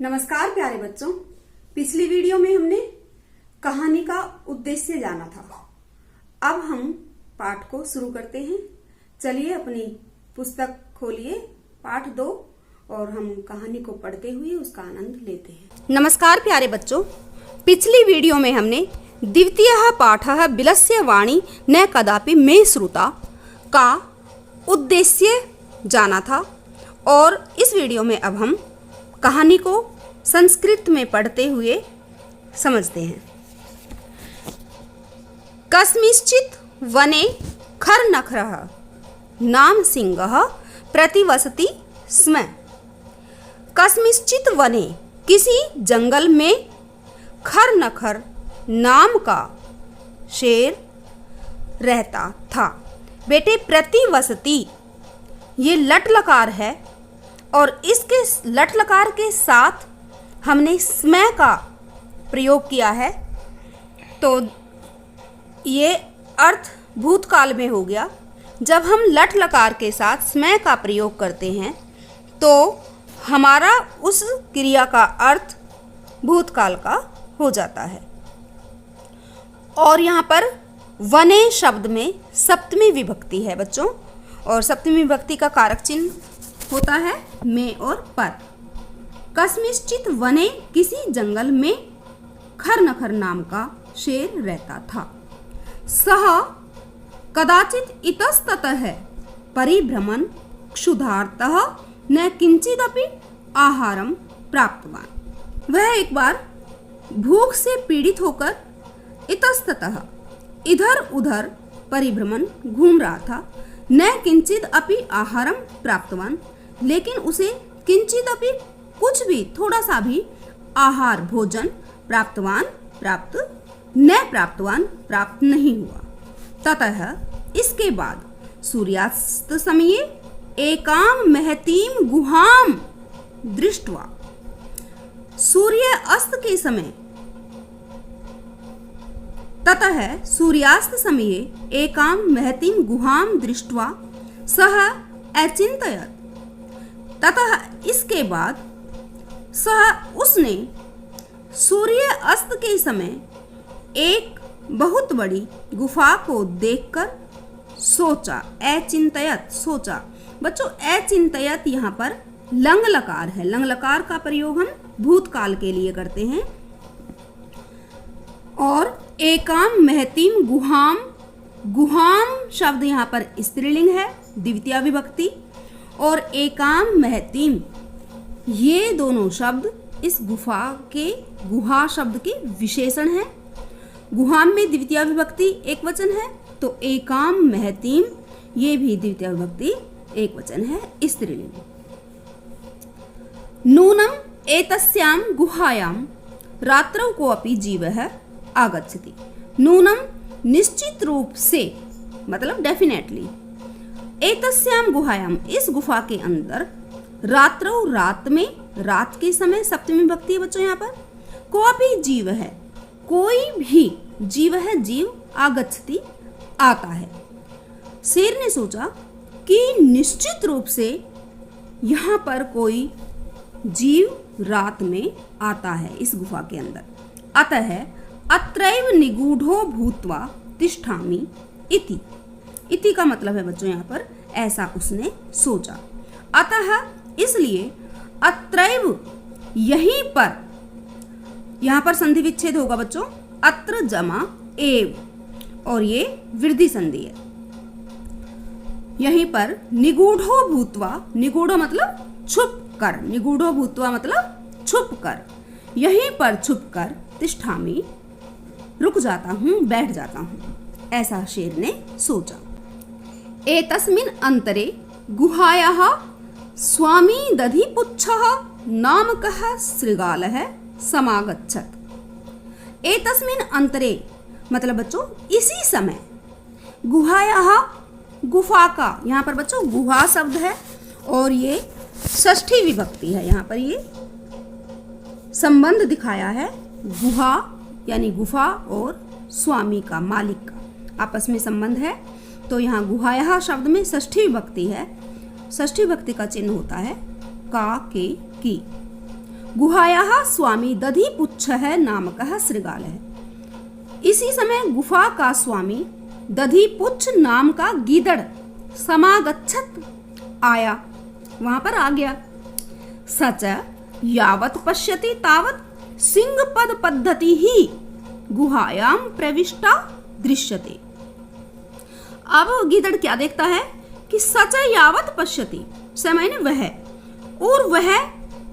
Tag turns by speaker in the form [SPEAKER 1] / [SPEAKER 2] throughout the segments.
[SPEAKER 1] नमस्कार प्यारे बच्चों, पिछली वीडियो में हमने कहानी का उद्देश्य जाना था। अब हम पाठ को शुरू करते हैं। चलिए अपनी पुस्तक खोलिए, पाठ 2, और हम कहानी को पढ़ते हुए उसका आनंद लेते हैं। नमस्कार प्यारे बच्चों, पिछली वीडियो में हमने द्वितीयः पाठः बिलस्य वाणी न कदापि मे श्रुता का उद्देश्य जाना था, और इस वीडियो में अब हम कहानी को संस्कृत में पढ़ते हुए समझते हैं। कस्मिंश्चित् वने खरनखरः नाम सिंहः प्रतिवसति स्म। कस्मिंश्चित् वने किसी जंगल में खरनखर नाम का शेर रहता था। बेटे प्रतिवसति ये लट लकार है, और इसके लट लकार के साथ हमने स्मय का प्रयोग किया है, तो ये अर्थ भूतकाल में हो गया। जब हम लट लकार के साथ स्मय का प्रयोग करते हैं तो हमारा उस क्रिया का अर्थ भूतकाल का हो जाता है। और यहाँ पर वने शब्द में सप्तमी विभक्ति है बच्चों, और सप्तमी विभक्ति का कारक चिन्ह होता है में और पर। कस्मिंश्चित् वने किसी जंगल में खरनखर नाम का शेर रहता था। सह कदाचित् इतस्ततः परिभ्रमन् क्षुधार्तः न किंचिदपि आहारं प्राप्तवान्। वह एक बार भूख से पीड़ित होकर इतस्ततः इधर उधर परिभ्रमण घूम रहा था। न किंचित अपि आहारम प्राप्तवान, लेकिन उसे किंचित अपि कुछ भी, थोड़ा सा भी आहार भोजन प्राप्त नहीं हुआ। ततः इसके बाद सूर्यास्त समये एकाम महतीम गुहाम दृष्ट्वा, सूर्य अस्त के समय, ततः सूर्यास्त समये एकाम महतीम गुहाम दृष्ट्वा सह अचिंतयत्। ततः इसके बाद उसने सूर्य अस्त के समय एक बहुत बड़ी गुफा को देखकर सोचा। अचिंतयत् सोचा। बच्चों अचिंतयत् यहाँ पर लंग लकार है। लंग लकार का प्रयोग हम भूतकाल के लिए करते हैं। और एकाम महतीम गुहाम, गुहाम शब्द यहाँ पर स्त्रीलिंग है, द्वितीया विभक्ति, और एकाम महतीम ये दोनों शब्द इस गुफा के, गुहा शब्द के विशेषण हैं। गुहाम में द्वितीया विभक्ति एक वचन है, तो एकाम महतीम ये भी द्वितीया विभक्ति एक वचन है, स्त्रीलिंग। नूनम एतस्यां गुहायां रात्रौ कोऽपि जीवः आगच्छति। नूनम निश्चित रूप से, मतलब डेफिनेटली, एतस्याम गुहायाम इस गुफा के अंदर, रात्रौ रात में, रात के समय सप्तमी विभक्ति है बच्चों यहाँ पर, कोऽपि जीव है, कोई भी जीव है, जीव आगच्छति आता है। शेर ने सोचा कि निश्चित रूप से यहाँ पर कोई जीव रात में आता है इस गुफा के अंदर। अतः अत्रैव निगूढ़ो भूत्वा तिष्ठामि इति। इति का मतलब है बच्चों यहाँ पर ऐसा उसने सोचा। अतः इसलिए अत्रैव यहीं पर, यहाँ पर संधि विच्छेद होगा बच्चों, अत्र जमा एव, और ये वृद्धि संधि है। यहीं पर निगूढ़ो भूत्वा, निगूढ़ो मतलब छुप कर, निगूढ़ो भूत्वा मतलब छुप कर, यहीं पर छुप कर तिष्ठामि रुक जाता हूँ, बैठ जाता हूँ, ऐसा शेर ने सोचा। एतस्मिन् अंतरे गुहायाः स्वामी दधिपुच्छः नामकः शृगालः समागच्छत्। एतस्मिन् अंतरे मतलब बच्चों इसी समय, गुहायाः गुफा का, यहाँ पर बच्चों गुहा शब्द है और ये षष्ठी विभक्ति है। यहाँ पर ये संबंध दिखाया है, गुहा यानी गुफा और स्वामी का, मालिक का आपस में संबंध है। तो यहाँ गुहाया शब्द में षष्ठी विभक्ति है। षष्ठी विभक्ति का चिन्ह होता है का, के, की। गुहायाः स्वामी दधिपुच्छः नामकः शृगालः। इसी समय गुफा का स्वामी दधिपुच्छ नाम का गीदड़ समागच्छत आया, वहां पर आ गया। सच यावत् पश्यति तावत् सिंहपद पद्धति ही गुहायां प्रविष्टा दृश्यते। अब गीदड़ क्या देखता है कि सच यावत् पश्यति, समय वह, और वह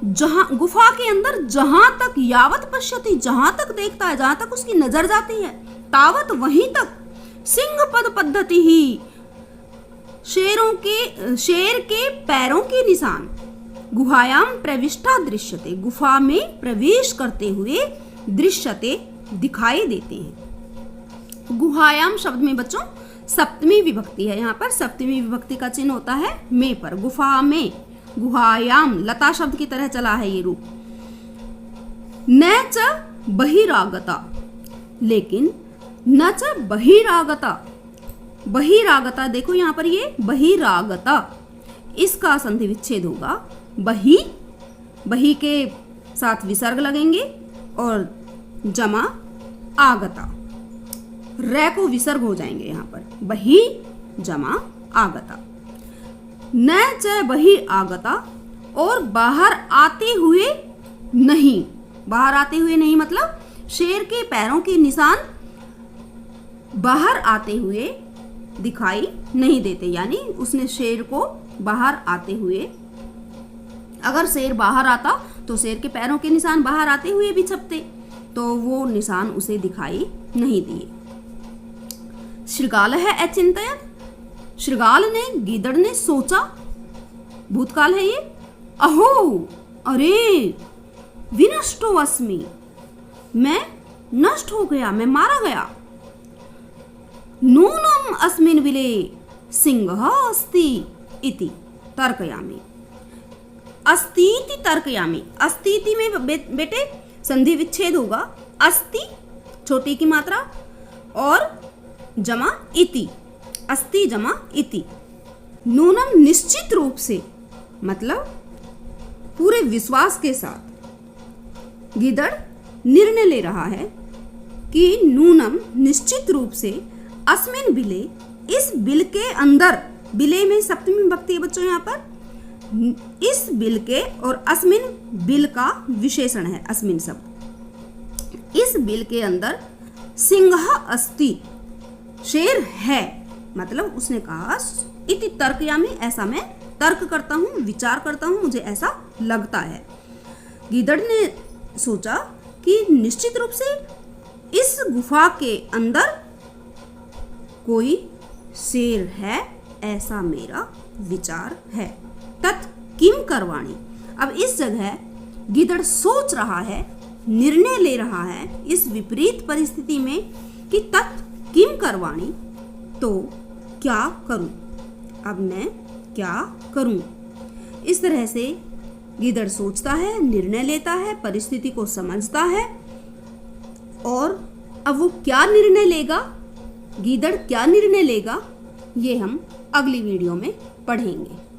[SPEAKER 1] जहां गुफा के अंदर जहां तक, यावत पश्यति जहां तक देखता है, जहां तक उसकी नजर जाती है, तावत वहीं तक सिंहपद पद्धति ही शेर के पैरों के निशान गुहायाम प्रविष्टा दृश्यते, गुफा में प्रवेश करते हुए दृश्यते दिखाई देते हैं। गुहायाम शब्द में बच्चों सप्तमी विभक्ति है, यहाँ पर सप्तमी विभक्ति का चिन्ह होता है में पर, गुफा में, गुहायाम लता शब्द की तरह चला है ये रूप। न च बहिरागता, लेकिन न च बहिरागता, बहिरागता देखो यहाँ पर ये बहिरागता, इसका संधि विच्छेद होगा, बही, बही के साथ विसर्ग लगेंगे और जमा आगता, रै को विसर्ग हो जाएंगे यहाँ पर, बही जमा आगता। न च बही आगता, और बाहर आते हुए नहीं, बाहर आते हुए नहीं मतलब शेर के पैरों के निशान बाहर आते हुए दिखाई नहीं देते, यानी उसने शेर को बाहर आते हुए, अगर शेर बाहर आता तो शेर के पैरों के निशान बाहर आते हुए भी छपते, तो वो निशान उसे दिखाई नहीं दिए। शृगाल है अचिंतयत, शृगाल ने, गीदड़ ने सोचा, भूतकाल है ये, अहो अरे विनष्टो अस्मि, मैं नष्ट हो गया, मैं मारा गया। नूनम अस्मिन् बिले सिंहः अस्ति इति तर्कयामि, अस्तीति तर्कयामि, अस्तीति में बेटे संधि विच्छेद होगा, अस्ति छोटी की मात्रा और जमा इति, अस्ति जमा इति। नूनम निश्चित रूप से, मतलब पूरे विश्वास के साथ गिदड़ निर्णय ले रहा है कि नूनम निश्चित रूप से, अस्मिन बिले इस बिल के अंदर, बिले में सप्तमी विभक्ति है बच्चों यहाँ पर, इस बिल के, और अस्मिन बिल का विशेषण है अस्मिन शब्द, इस बिल के अंदर सिंह अस्ति, शेर है, मतलब उसने कहा इति तर्कयामि, ऐसा मैं तर्क करता हूँ, विचार करता हूँ, मुझे ऐसा लगता है। गीदड़ ने सोचा कि निश्चित रूप से इस गुफा के अंदर कोई शेर है, ऐसा मेरा विचार है। तत् किम करवाणी, अब इस जगह गीदड़ सोच रहा है, निर्णय ले रहा है इस विपरीत परिस्थिति में कि तत् किम करवाणी, तो क्या करूं, अब मैं क्या करूं। इस तरह से गीदड़ सोचता है, निर्णय लेता है, परिस्थिति को समझता है, और अब वो क्या निर्णय लेगा, गीदड़ क्या निर्णय लेगा, ये हम अगली वीडियो में पढ़ेंगे।